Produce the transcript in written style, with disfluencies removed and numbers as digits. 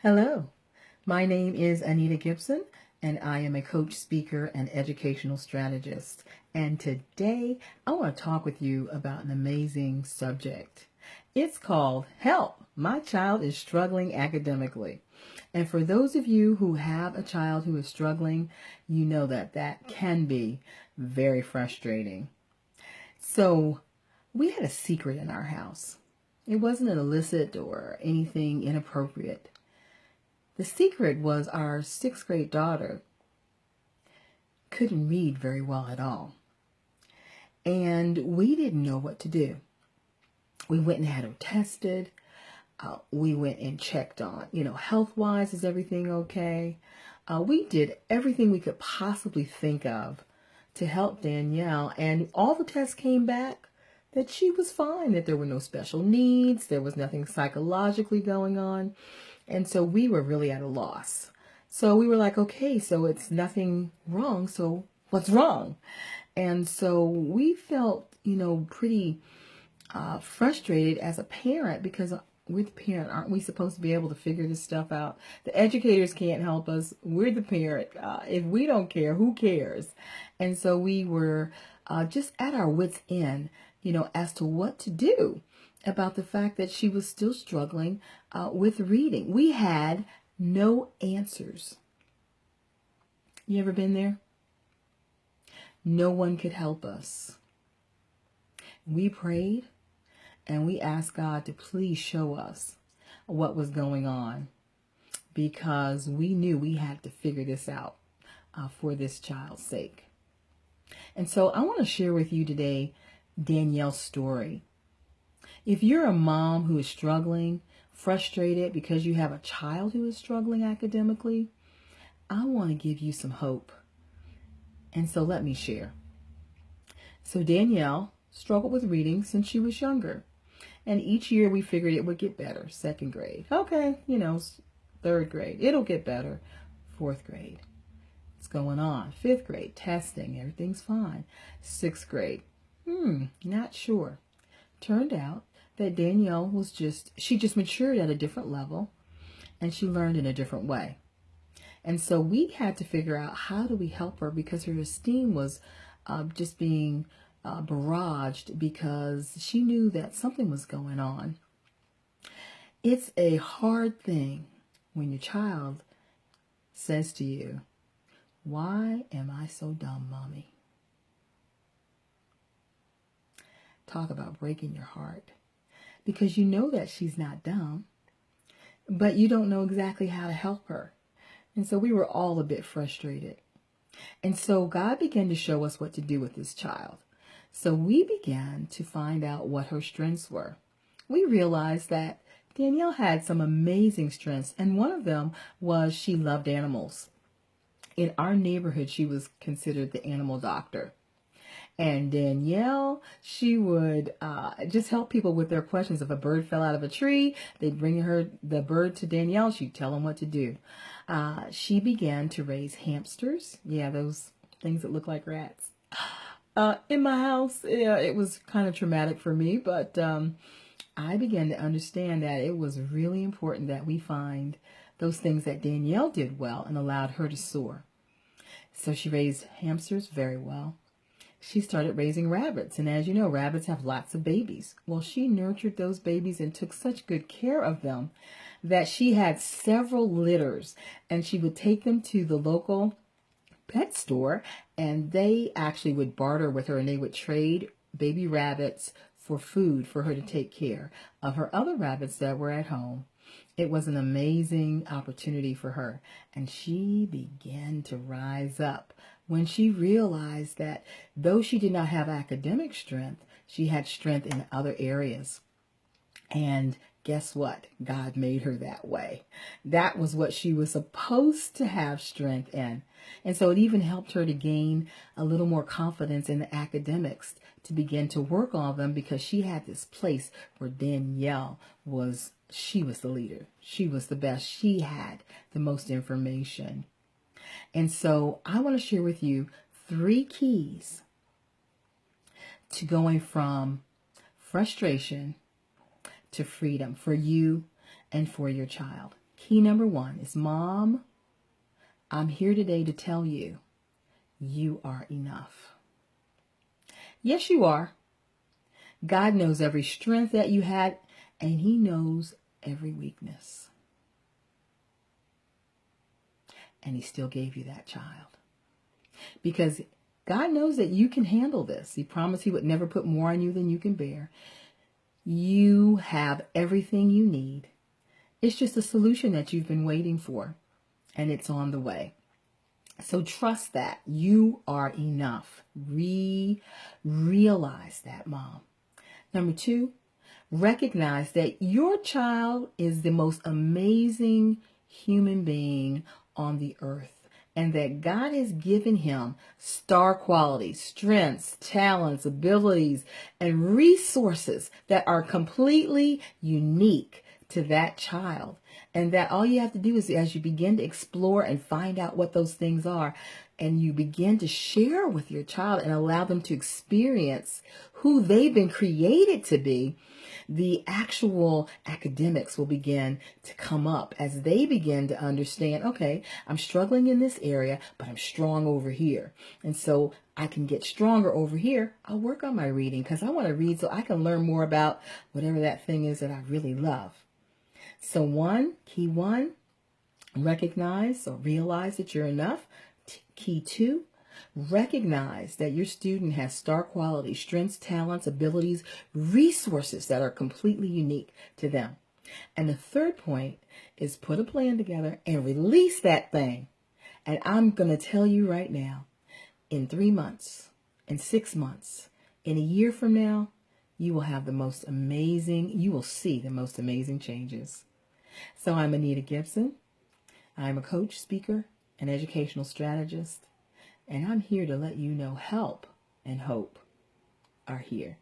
Hello, my name is Anita Gibson, and I am a coach, speaker, and educational strategist. And today I want to talk with you about an amazing subject. It's called Help! My Child is Struggling Academically. And for those of you who have a child who is struggling, you know that that can be very frustrating. So, we had a secret in our house. It wasn't an illicit or anything inappropriate. The secret was our sixth grade daughter couldn't read very well at all. And we didn't know what to do. We went and had her tested. We went and checked on, health-wise, is everything okay? We did everything we could possibly think of to help Danielle. And all the tests came back that she was fine, that there were no special needs. There was nothing psychologically going on. And so we were really at a loss. So we were like, okay, so it's nothing wrong. So what's wrong? And so we felt, pretty frustrated as a parent because we're the parent. Aren't we supposed to be able to figure this stuff out? The educators can't help us. We're the parent. If we don't care, who cares? And so we were just at our wits' end, as to what to do about the fact that she was still struggling with reading. We had no answers. You ever been there? No one could help us. We prayed and we asked God to please show us what was going on because we knew we had to figure this out for this child's sake. And so I want to share with you today Danielle's story. If you're a mom who is struggling, frustrated because you have a child who is struggling academically, I want to give you some hope. And so let me share. So Danielle struggled with reading since she was younger. And each year we figured it would get better. Second grade. Okay, third grade. It'll get better. Fourth grade. It's going on. Fifth grade. Testing. Everything's fine. Sixth grade. Not sure. Turned out that Danielle she just matured at a different level and she learned in a different way. And so we had to figure out how do we help her because her esteem was just being barraged because she knew that something was going on. It's a hard thing when your child says to you, "Why am I so dumb, Mommy?" Talk about breaking your heart. Because you know that she's not dumb, but you don't know exactly how to help her. And so we were all a bit frustrated. And so God began to show us what to do with this child. So we began to find out what her strengths were. We realized that Danielle had some amazing strengths, and one of them was she loved animals. In our neighborhood, she was considered the animal doctor. And Danielle, she would just help people with their questions. If a bird fell out of a tree, they'd bring the bird to Danielle. She'd tell them what to do. She began to raise hamsters. Yeah, those things that look like rats. In my house, it was kind of traumatic for me, but I began to understand that it was really important that we find those things that Danielle did well and allowed her to soar. So she raised hamsters very well. She started raising rabbits. And as you know, rabbits have lots of babies. Well, she nurtured those babies and took such good care of them that she had several litters. And she would take them to the local pet store and they actually would barter with her and they would trade baby rabbits for food for her to take care of her other rabbits that were at home. It was an amazing opportunity for her. And she began to rise up when she realized that though she did not have academic strength, she had strength in other areas. And guess what? God made her that way. That was what she was supposed to have strength in. And so it even helped her to gain a little more confidence in the academics to begin to work on them because she had this place where Danielle she was the leader. She was the best. She had the most information. And so I want to share with you 3 keys to going from frustration to freedom for you and for your child. Key number one is, Mom, I'm here today to tell you, you are enough. Yes, you are. God knows every strength that you had, and He knows every weakness. And He still gave you that child. Because God knows that you can handle this. He promised He would never put more on you than you can bear. You have everything you need. It's just a solution that you've been waiting for, and it's on the way. So trust that you are enough. Realize that, Mom. Number two, recognize that your child is the most amazing human being on the earth, and that God has given him star qualities, strengths, talents, abilities, and resources that are completely unique to that child. And that all you have to do is, as you begin to explore and find out what those things are, and you begin to share with your child and allow them to experience who they've been created to be, the actual academics will begin to come up as they begin to understand, okay, I'm struggling in this area, but I'm strong over here. And so I can get stronger over here. I'll work on my reading because I want to read so I can learn more about whatever that thing is that I really love. So key one, recognize or realize that you're enough. Key two, recognize that your student has star qualities, strengths, talents, abilities, resources that are completely unique to them. And the third point is put a plan together and release that thing. And I'm going to tell you right now, in 3 months, in 6 months, in a year from now, you will see the most amazing changes. So I'm Anita Gibson. I'm a coach, speaker, and educational strategist. And I'm here to let you know help and hope are here.